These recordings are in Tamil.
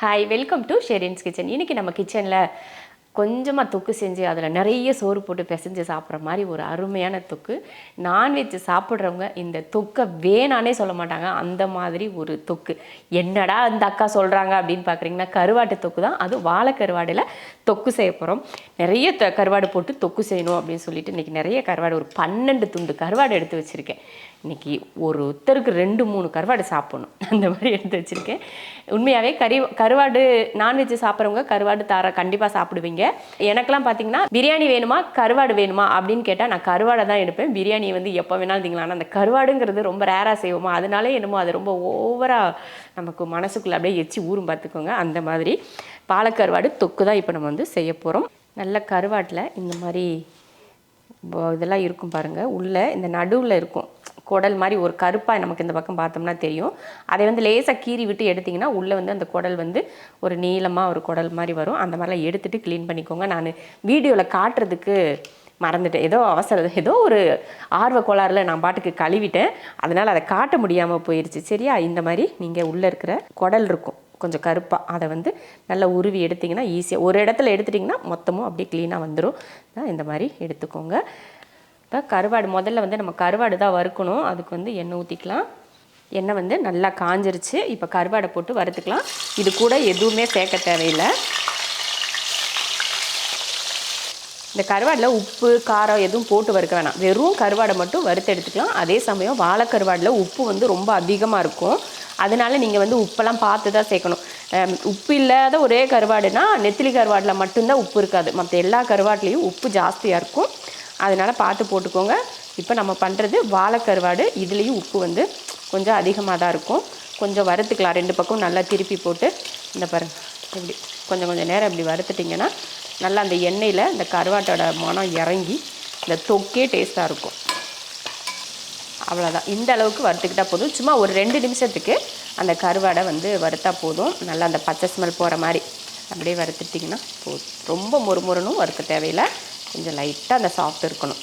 Hi, welcome to Sherin's kitchen. இன்றைக்கி நம்ம கிச்சனில் கொஞ்சமாக தொக்கு செஞ்சு அதில் நிறைய சோறு போட்டு பிசைஞ்சு சாப்பிட்ற மாதிரி ஒரு அருமையான தொக்கு. நான்வெஜ் சாப்பிட்றவங்க இந்த தொக்கை வேணானே சொல்ல மாட்டாங்க. அந்த மாதிரி ஒரு தொக்கு. என்னடா அந்த அக்கா சொல்கிறாங்க அப்படின்னு பார்க்குறீங்கன்னா, கருவாட்டு தொக்கு தான். அது வாழை கருவாடில் தொக்கு செய்ய போகிறோம். நிறைய கருவாடு போட்டு தொக்கு செய்யணும் அப்படின்னு சொல்லிட்டு இன்றைக்கி நிறைய கருவாடு, ஒரு 12 துண்டு கருவாடு எடுத்து வச்சுருக்கேன். இன்றைக்கி ஒருத்தருக்கு 2-3 கருவாடு சாப்பிட்ணும், அந்த மாதிரி எடுத்து வச்சுருக்கேன். உண்மையாகவே கருவாடு நான்வெஜ் சாப்பிட்றவங்க கருவாடு கண்டிப்பாக சாப்பிடுவீங்க. எனக்கெல்லாம் பார்த்தீங்கன்னா, பிரியாணி வேணுமா கருவாடு வேணுமா அப்படின்னு கேட்டால் நான் கருவாடை தான் எடுப்பேன். பிரியாணி எப்போ வேணாலும் திங்கலாம். ஆனால் அந்த கருவாடுங்கிறது ரொம்ப ரேராக செய்வோமா, அதனாலே என்னமோ அது ரொம்ப ஓவராக நமக்கு மனசுக்குள்ளே அப்படியே எச்சி ஊரும் பார்த்துக்கோங்க. அந்த மாதிரி பாலக்கருவாடு தொக்கு தான் இப்போ நம்ம செய்ய போகிறோம். நல்ல கருவாட்டில் இந்த மாதிரி இதெல்லாம் இருக்கும் பாருங்கள். உள்ளே இந்த நடுவில் இருக்கும் குடல் மாதிரி ஒரு கருப்பாக நமக்கு இந்த பக்கம் பார்த்தோம்னா தெரியும். அதை லேசாக கீறி விட்டு எடுத்திங்கன்னா உள்ளே அந்த குடல் ஒரு நீளமாக ஒரு குடல் மாதிரி வரும். அந்த மாதிரிலாம் எடுத்துகிட்டு க்ளீன் பண்ணிக்கோங்க. நான் வீடியோவில் காட்டுறதுக்கு மறந்துட்டேன். ஏதோ ஒரு ஆர்வ கோளாறில் நான் பாட்டுக்கு கழுவிட்டேன். அதனால் அதை காட்ட முடியாமல் போயிடுச்சு. சரியா? இந்த மாதிரி நீங்கள் உள்ளே இருக்கிற குடல் இருக்கும் கொஞ்சம் கருப்பாக, அதை நல்லா உருவி எடுத்திங்கன்னா ஈஸியாக ஒரு இடத்துல எடுத்துட்டிங்கன்னா மொத்தமும் அப்படியே க்ளீனாக வந்துடும். இந்த மாதிரி எடுத்துக்கோங்க. இப்போ கருவாடு முதல்ல நம்ம கருவாடு தான் வறுக்கணும். அதுக்கு எண்ணெய் ஊற்றிக்கலாம். எண்ணெய் நல்லா காஞ்சிருச்சு. இப்போ கருவாடை போட்டு வறுத்துக்கலாம். இது கூட எதுவுமே சேர்க்க தேவையில்லை. இந்த கருவாடில் உப்பு காரம் எதுவும் போட்டு வறுக்க வேணாம். வெறும் கருவாடை மட்டும் வறுத்து எடுத்துக்கலாம். அதே சமயம் வாழை கருவாடில் உப்பு ரொம்ப அதிகமாக இருக்கும். அதனால நீங்கள் உப்பெல்லாம் பார்த்து தான் சேர்க்கணும். உப்பு இல்லாத ஒரே கருவாடுனா நெத்திலி கருவாடில் மட்டும்தான் உப்பு இருக்காது. மற்ற எல்லா கருவாட்லேயும் உப்பு ஜாஸ்தியாக இருக்கும். அதனால் பார்த்து போட்டுக்கோங்க. இப்போ நம்ம பண்ணுறது வாழை கருவாடு. இதுலேயும் உப்பு கொஞ்சம் அதிகமாக தான் இருக்கும். கொஞ்சம் வறுத்துக்கலாம். 2 பக்கம் நல்லா திருப்பி போட்டு இந்த பாருங்கள், இப்படி கொஞ்சம் நேரம் இப்படி வறுத்துட்டிங்கன்னா நல்லா அந்த எண்ணெயில் இந்த கருவாட்டோட மனம் இறங்கி இந்த தொக்கே டேஸ்ட்டாக இருக்கும். அவ்வளோதான். இந்த அளவுக்கு வறுத்துக்கிட்டால் போதும். சும்மா ஒரு 2 நிமிஷத்துக்கு அந்த கருவாடை வறுத்தா போதும். நல்லா அந்த பச்சை ஸ்மெல் போகிற மாதிரி அப்படியே வறுத்துட்டிங்கன்னா போதும். ரொம்ப மொறுமொறுனும் வறுக்க தேவையில்லை. கொஞ்சம் லைட்டாக அந்த சாஃப்ட் இருக்கணும்.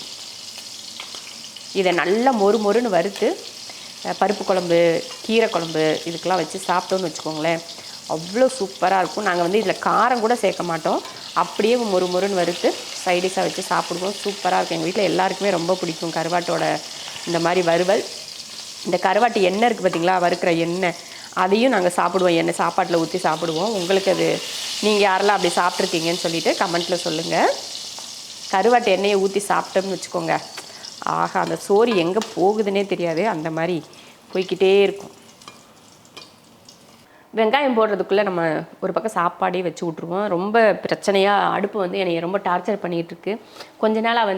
இதை நல்லா மொறுமொறுன்னு வறுத்து பருப்பு குழம்பு, கீரை குழம்பு இதுக்கெலாம் வச்சு சாப்பிட்டோன்னு வச்சுக்கோங்களேன், அவ்வளோ சூப்பராக இருக்கும். நாங்கள் இதில் காரம் கூட சேர்க்க மாட்டோம். அப்படியே மொறுமொறுன்னு வறுத்து சைடிஷாக வச்சு சாப்பிடுவோம். சூப்பராக இருக்கும். எங்கள் வீட்டில் எல்லாருக்குமே ரொம்ப பிடிக்கும் கருவாட்டோட இந்த மாதிரி வறுவல். இந்த கருவாட்டு எண்ணெய் இருக்குது பார்த்திங்களா, வறுக்கிற எண்ணெய், அதையும் நாங்கள் சாப்பிடுவோம். எண்ணெய் சாப்பாட்டில் ஊற்றி சாப்பிடுவோம். உங்களுக்கு அது நீங்கள் யாரெல்லாம் அப்படி சாப்பிட்ருக்கீங்கன்னு சொல்லிவிட்டு கமெண்ட்டில் சொல்லுங்கள். கருவாட்டு எண்ணெயை ஊற்றி சாப்பிட்டோம்னு வச்சுக்கோங்க, ஆஹா, அந்த சோறு எங்கே போகுதுன்னே தெரியாது. அந்த மாதிரி போய்கிட்டே இருக்கும். வெங்காயம் போடுறதுக்குள்ளே நம்ம ஒரு பக்கம் சாப்பாடே வச்சு விட்ருவோம். ரொம்ப பிரச்சனையாக அடுப்பு என்னை ரொம்ப டார்ச்சர் பண்ணிகிட்டு இருக்கு. கொஞ்ச நாளாக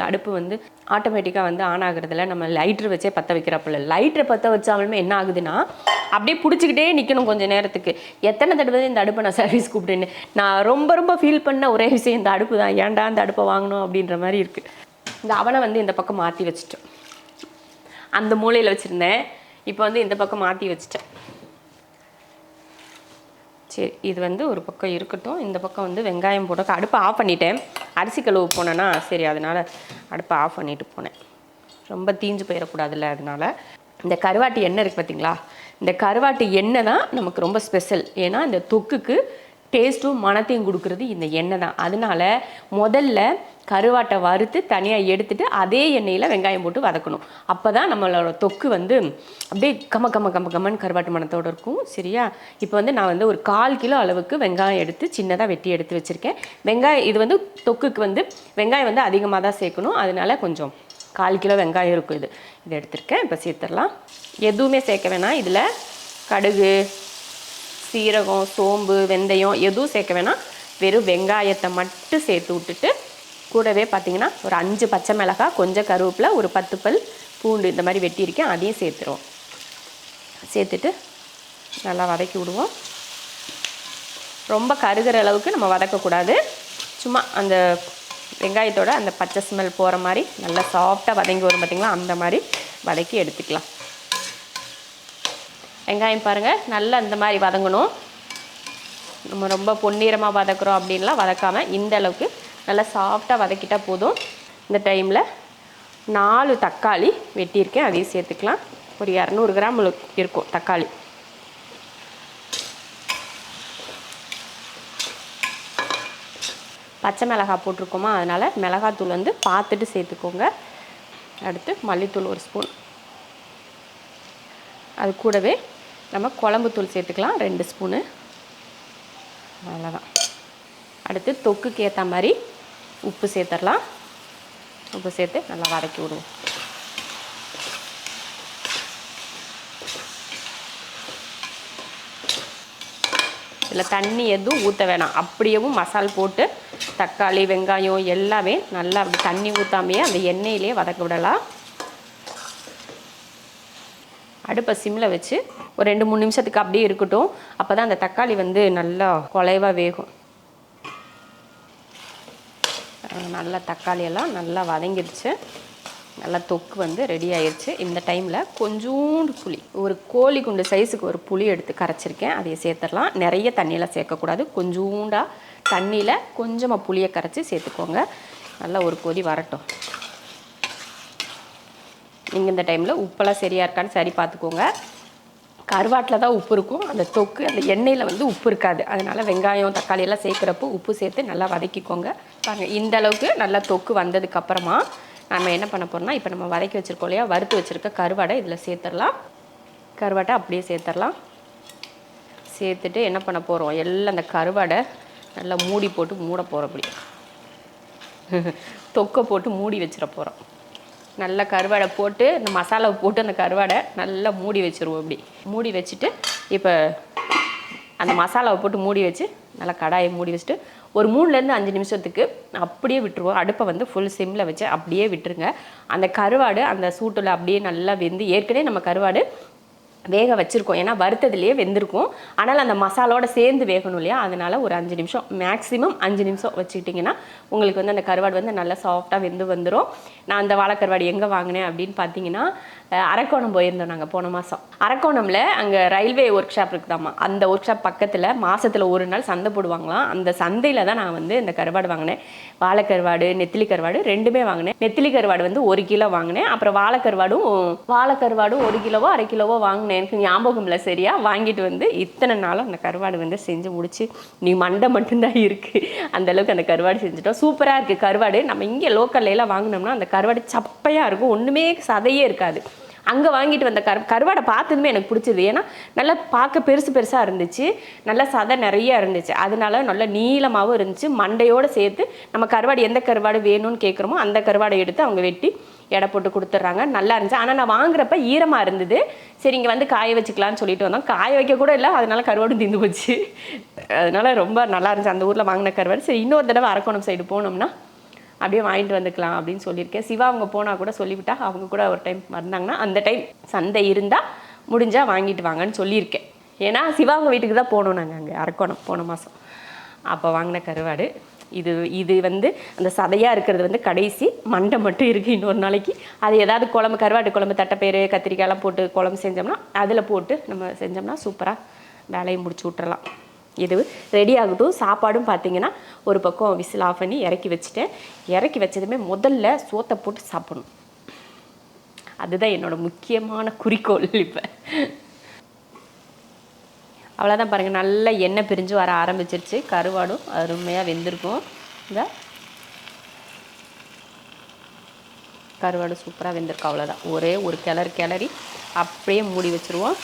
அடுப்பு ஆட்டோமேட்டிக்காக ஆன் ஆகுறதில்ல. நம்ம லைட்ரு வச்சே பற்ற வைக்கிறப்பில்ல. லைட்ரை பற்ற வச்சாலுமே என்ன ஆகுதுன்னா அப்படியே பிடிச்சிக்கிட்டே நிற்கணும் கொஞ்சம் நேரத்துக்கு. எத்தனை தடவை இந்த அடுப்பை நான் சர்வீஸ் கூப்பிட்டேன்னு நான் ரொம்ப ஃபீல் பண்ண ஒரே விஷயம் இந்த அடுப்பு தான். ஏன்டா இந்த அடுப்பை வாங்கணும் அப்படின்ற மாதிரி இருக்குது. இந்த அவனை இந்த பக்கம் மாற்றி வச்சுட்டேன். அந்த மூலையில் வச்சுருந்தேன். இப்போ இந்த பக்கம் மாற்றி வச்சுட்டேன். சரி, இது ஒரு பக்கம் இருக்கட்டும். இந்த பக்கம் வெங்காயம் போட்டு அடுப்பை ஆஃப் பண்ணிட்டேன். அரிசி கழுவு போனேன்னா சரி, அதனால் அடுப்பை ஆஃப் பண்ணிட்டு போனேன். ரொம்ப தீஞ்சு போயிடக்கூடாதுல்ல. அதனால் இந்த கருவாட்டு எண்ணெய் இருக்குது பார்த்திங்களா, இந்த கருவாட்டு எண்ணெய் தான் நமக்கு ரொம்ப ஸ்பெஷல். ஏன்னா இந்த தொக்குக்கு டேஸ்ட்டும் மணத்தையும் கொடுக்குறது இந்த எண்ணெய் தான். அதனால் முதல்ல கருவாட்டை வறுத்து தனியாக எடுத்துகிட்டு அதே எண்ணெயில் வெங்காயம் போட்டு வதக்கணும். அப்போ தான் நம்மளோட தொக்கு அப்படியே கம்மன்னு கருவாட்டு மணத்தோடு இருக்கும். சரியா? இப்போ நான் ஒரு 1/4 கிலோ அளவுக்கு வெங்காயம் எடுத்து சின்னதாக வெட்டி எடுத்து வச்சுருக்கேன். வெங்காயம் இது தொக்குக்கு வெங்காயம் அதிகமாக தான் சேர்க்கணும். அதனால் கொஞ்சம் 1/4 கிலோ வெங்காயம் இருக்கும். இது எடுத்துருக்கேன். இப்போ சேர்த்துடலாம். எதுவுமே சேர்க்க வேணாம். இதில் கடுகு, சீரகம், சோம்பு, வெந்தயம் எதுவும் சேர்க்க வேணாம். வெறும் வெங்காயத்தை மட்டும் சேர்த்து விட்டுட்டு கூடவே பார்த்திங்கன்னா ஒரு 5 பச்சை மிளகாய், கொஞ்சம் கருவேப்பிலை, ஒரு 10 பல் பூண்டு இந்த மாதிரி வெட்டியிருக்கேன். அதையும் சேர்த்துருவோம். சேர்த்துட்டு நல்லா வதக்கி விடுவோம். ரொம்ப கருகிற அளவுக்கு நம்ம வதக்கக்கூடாது. சும்மா அந்த வெங்காயத்தோட அந்த பச்சை ஸ்மெல் போகிற மாதிரி நல்லா சாஃப்டாக வதங்கி வரும் பார்த்திங்களா, அந்த மாதிரி வதக்கி எடுத்துக்கலாம். வெங்காயம் பாருங்கள் நல்லா இந்த மாதிரி வதங்கணும். நம்ம ரொம்ப பொன்னிறமாக வதக்குறோம் அப்படின்லாம் வதக்காமல் இந்த அளவுக்கு நல்லா சாஃப்டாக வதக்கிட்டால் போதும். இந்த டைமில் 4 தக்காளி வெட்டியிருக்கேன், அதையும் சேர்த்துக்கலாம். ஒரு 200 கிராம் இருக்கும் தக்காளி. பச்சை மிளகாய் போட்டிருக்கோமா, அதனால் மிளகாத்தூள் வந்து பார்த்துட்டு சேர்த்துக்கோங்க. அடுத்து மல்லித்தூள் 1 ஸ்பூன். அது கூடவே நம்ம குழம்புத்தூள் சேர்த்துக்கலாம் 2 ஸ்பூனு. அவ்வளோதான். அடுத்து தொக்குக்கு ஏற்ற மாதிரி உப்பு சேர்த்துடலாம். உப்பு சேர்த்து நல்லா வதக்கி விடுவோம். இதில் தண்ணி எதுவும் ஊற்ற வேணாம். அப்படியேவும் மசால் போட்டு தக்காளி வெங்காயம் எல்லாமே நல்லா அப்படி தண்ணி ஊற்றாமையே அந்த எண்ணெயிலே வதக்க விடலாம். அடுப்பை சிம்மில் வச்சு ஒரு 2-3 நிமிஷத்துக்கு அப்படியே இருக்கட்டும். அப்போ தான் அந்த தக்காளி வந்து நல்லா குலைவாக வேகும். நல்லா தக்காளியெல்லாம் நல்லா வதங்கிடுச்சு. நல்லா தொக்கு வந்து ரெடி ஆயிடுச்சு. இந்த டைமில் கொஞ்சோண்டு புளி, ஒரு கோழி குண்டு சைஸுக்கு ஒரு புளி எடுத்து கரைச்சிருக்கேன், அதையை சேர்த்துடலாம். நிறைய தண்ணியெல்லாம் சேர்க்கக்கூடாது. கொஞ்சோண்டாக தண்ணியில் கொஞ்சமாக புளியை கரைச்சி சேர்த்துக்கோங்க. நல்லா ஒரு கொதி வரட்டும். நீங்கள் இந்த டைமில் உப்பெல்லாம் சரியாக இருக்கான்னு சரி பார்த்துக்கோங்க. கருவாட்டில் தான் உப்பு இருக்கும், அந்த தொக்கு அந்த எண்ணெயில் வந்து உப்பு இருக்காது. அதனால் வெங்காயம் தக்காளி எல்லாம் சேர்க்குறப்போ உப்பு சேர்த்து நல்லா வதக்கிக்கோங்க. பாருங்கள், இந்த அளவுக்கு நல்லா தொக்கு வந்ததுக்கப்புறமா நம்ம என்ன பண்ண போகிறோம்னா, இப்போ நம்ம வதக்கி வச்சுருக்கோம் இல்லையா, வறுத்து வச்சுருக்க கருவாடை இதில் சேர்த்துடலாம். கருவாட்டை அப்படியே சேர்த்துடலாம். சேர்த்துட்டு என்ன பண்ண போகிறோம், எல்லாம் அந்த கருவாடை நல்லா மூடி போட்டு மூட போகிறோம். அப்படி தொக்கை போட்டு மூடி வச்சிட போகிறோம். நல்லா கருவாடை போட்டு இந்த மசாலாவை போட்டு அந்த கருவாடை நல்லா மூடி வச்சுருவோம். இப்படி மூடி வச்சுட்டு இப்போ அந்த மசாலாவை போட்டு மூடி வச்சு நல்லா கடாயை மூடி வச்சுட்டு ஒரு 3-5 நிமிஷத்துக்கு அப்படியே விட்டுருவோம். அடுப்பை வந்து ஃபுல் சிம்மில் வச்சு அப்படியே விட்டுருங்க. அந்த கருவாடு அந்த சூட்டில் அப்படியே நல்லா வெந்து, ஏற்கனவே நம்ம கருவாடு வேக வச்சுருக்கோம், ஏன்னா வறுத்ததுலேயே வெந்திருக்கும். ஆனால் அந்த மசாலோட சேர்ந்து வேகணும் இல்லையா, அதனால் ஒரு 5 நிமிஷம், மேக்ஸிமம் 5 நிமிஷம் வச்சுக்கிட்டிங்கன்னா உங்களுக்கு வந்து அந்த கருவாடு வந்து நல்லா சாஃப்டாக வெந்து வந்துடும். நான் அந்த வாழைக்கருவாடு எங்கே வாங்கினேன் அப்படின்னு பார்த்தீங்கன்னா, அரக்கோணம் போயிருந்தோம் நாங்கள் போன மாதம். அரக்கோணமில் அங்கே ரயில்வே ஒர்க் ஷாப் இருக்குதாம்மா, அந்த ஒர்க் ஷாப் பக்கத்தில் மாதத்தில் ஒரு நாள் சந்தை போடுவாங்களாம். அந்த சந்தையில் தான் நான் வந்து இந்த கருவாடு வாங்கினேன். வாழைக்கருவாடு நெத்திலி கருவாடு ரெண்டுமே வாங்கினேன். நெத்திலி கருவாடு வந்து 1 கிலோ வாங்கினேன். அப்புறம் வாழைக்கருவாடும் 1 கிலோவோ 1/2 கிலோவோ வாங்கினேன். எனக்கு ஞாபகம் இல்லை சரியா. வாங்கிட்டு வந்து இத்தனை நாளும் அந்த கருவாடு வந்து செஞ்சு முடிச்சு நீ மண்டை மட்டும்தான் இருக்குது, அந்தளவுக்கு அந்த கருவாடு செஞ்சுட்டோம். சூப்பராக இருக்குது கருவாடு. நம்ம இங்கே லோக்கல்லையெல்லாம் வாங்கினோம்னா அந்த கருவாடு சப்பையாக இருக்கும், ஒன்றுமே சதையே இருக்காது. அங்கே வாங்கிட்டு வந்த கருவாடை பார்த்ததுமே எனக்கு பிடிச்சது. ஏன்னா நல்லா பார்க்க பெருசாக இருந்துச்சு, நல்லா சதை நிறையா இருந்துச்சு, அதனால நல்லா நீளமாகவும் இருந்துச்சு. மண்டையோடு சேர்த்து நம்ம கருவாடு எந்த கருவாடு வேணும்னு கேட்குறோமோ அந்த கருவாடை எடுத்து அவங்க வெட்டி எடை போட்டு கொடுத்துட்றாங்க. நல்லா இருந்துச்சு. ஆனால் நான் வாங்குறப்ப ஈரமாக இருந்தது. சரி இங்கே வந்து காய வச்சுக்கலான்னு சொல்லிட்டு வந்தோம். காய வைக்க கூட இல்லை, அதனால கருவாடும் தீர்ந்து போச்சு. அதனால ரொம்ப நல்லா இருந்துச்சு அந்த ஊரில் வாங்கின கருவாடு. சரி இன்னொரு தடவை அரக்கோணம் சைடு போனோம்னா அப்படியே வாங்கிட்டு வந்துக்கலாம் அப்படின்னு சொல்லியிருக்கேன். சிவா அவங்க போனால் கூட சொல்லிவிட்டா, அவங்க கூட ஒரு டைம் வந்தாங்கன்னா அந்த டைம் சந்தை இருந்தால் முடிஞ்சால் வாங்கிட்டு வாங்கன்னு சொல்லியிருக்கேன். ஏன்னா சிவா அவங்க வீட்டுக்கு தான் போனோம் நாங்கள் அங்கே அரக்கோணம் போன மாதம். அப்போ வாங்கின கருவாடு இது வந்து அந்த சதையாக இருக்கிறது வந்து கடைசி, மண்டை மட்டும் இருக்குது இன்னொரு நாளைக்கு. அது ஏதாவது குழம்பு, கருவாட்டு குழம்பு, தட்டைப்பயிறு கத்திரிக்காயெல்லாம் போட்டு குழம்பு செஞ்சோம்னா அதில் போட்டு நம்ம செஞ்சோம்னா சூப்பராக வேலையை முடிச்சு விட்டுறலாம். இது ரெடி ஆகட்டும். சாப்பாடும் பார்த்தீங்கன்னா ஒரு பக்கம் விசில் ஆஃப் பண்ணி இறக்கி வச்சுட்டேன். இறக்கி வச்சதுமே முதல்ல சோத்தை போட்டு சாப்பிடணும். அதுதான் என்னோட முக்கியமான குறிக்கோள். இப்போ அவ்வளோதான் பாருங்கள், நல்லா எண்ணெய் பிரிஞ்சு வர ஆரம்பிச்சிருச்சு. கருவாடும் அருமையாக வெந்திருக்கும். இந்த கருவாடு சூப்பராக வெந்திருக்கும். அவ்வளோதான், ஒரே ஒரு கிளறி அப்படியே மூடி வச்சுருவோம்.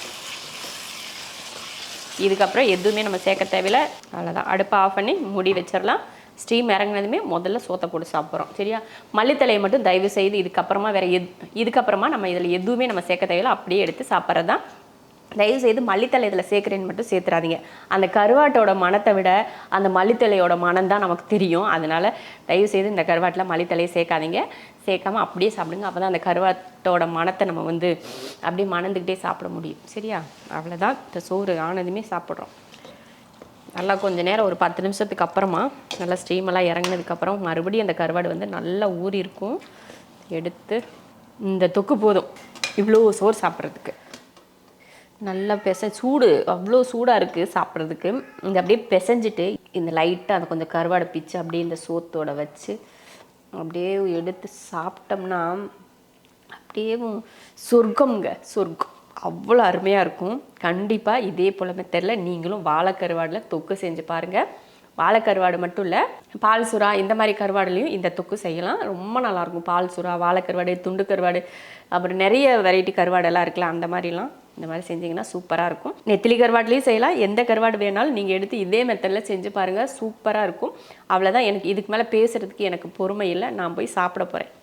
இதுக்கப்புறம் எதுவுமே நம்ம சேர்க்க தேவையில்லை. அவ்வளோதான், அடுப்பை ஆஃப் பண்ணி மூடி வச்சிடலாம். ஸ்டீம் இறங்கினதுமே முதல்ல சோத்தை போட்டு சாப்பிட்றோம் சரியா. மல்லித்தலையை மட்டும் தயவு செய்து இதுக்கப்புறமா இதுக்கப்புறமா நம்ம இதில் எதுவுமே நம்ம சேர்க்க தேவையில்லை, அப்படியே எடுத்து சாப்பிட்றது தான். தயவுசெய்து மல்லித்தலை இதில் சேர்க்குறேன்னு மட்டும் சேர்த்துறாதீங்க. அந்த கருவாட்டோட மணத்தை விட அந்த மல்லித்தலையோட மனம் தான் நமக்கு தெரியும். அதனால் தயவுசெய்து இந்த கருவாட்டில் மல்லித்தலையை சேர்க்காதீங்க. சேர்க்காமல் அப்படியே சாப்பிடுங்க. அப்போ தான் அந்த கருவாட்டோட மணத்தை நம்ம வந்து அப்படியே மணந்துக்கிட்டே சாப்பிட முடியும் சரியா. அவ்வளோதான், இந்த சோறு ஆனதுமே சாப்பிட்றோம். நல்லா கொஞ்சம் நேரம் ஒரு 10 நிமிஷத்துக்கு அப்புறமா நல்லா ஸ்டீமெல்லாம் இறங்கினதுக்கப்புறம் மறுபடியும் அந்த கருவாடு வந்து நல்லா ஊறி இருக்கும். எடுத்து இந்த தொக்கு போதும் இவ்வளோ சோறு சாப்பிட்றதுக்கு. நல்லா சூடு அவ்வளோ சூடாக இருக்குது சாப்பிட்றதுக்கு. இந்த அப்படியே பிசைஞ்சிட்டு இந்த லைட்டாக அந்த கொஞ்சம் கருவாடை பிச்சு அப்படியே இந்த சோத்தோட வச்சு அப்படியே எடுத்து சாப்பிட்டோம்னா அப்படியே சொர்க்கம்ங்க, சொர்க்கம். அவ்வளோ அருமையாக இருக்கும். கண்டிப்பாக இதே போல் மெத்தடில் நீங்களும் வாழைக்கருவாடில் தொக்கு செஞ்சு பாருங்கள். வாழை கருவாடு மட்டும் இல்லை, பால் சுறா இந்த மாதிரி கருவாடுலேயும் இந்த தொக்கு செய்யலாம். ரொம்ப நல்லாயிருக்கும். பால் சுறா, வாழை கருவாடு, துண்டு கருவாடு, அப்புறம் நிறைய வெரைட்டி கருவாடெல்லாம் இருக்குல்ல, அந்த மாதிரிலாம் இந்த மாதிரி செஞ்சிங்கன்னா சூப்பராக இருக்கும். நெத்திலி கருவாடுலேயும் செய்யலாம். எந்த கருவாடு வேணாலும் நீங்கள் எடுத்து இதே மெத்தடில் செஞ்சு பாருங்கள், சூப்பராக இருக்கும். அவ்வளோதான். எனக்கு இதுக்கு மேலே பேசுகிறதுக்கு எனக்கு பொறுமை இல்லை. நான் போய் சாப்பிட போகிறேன்.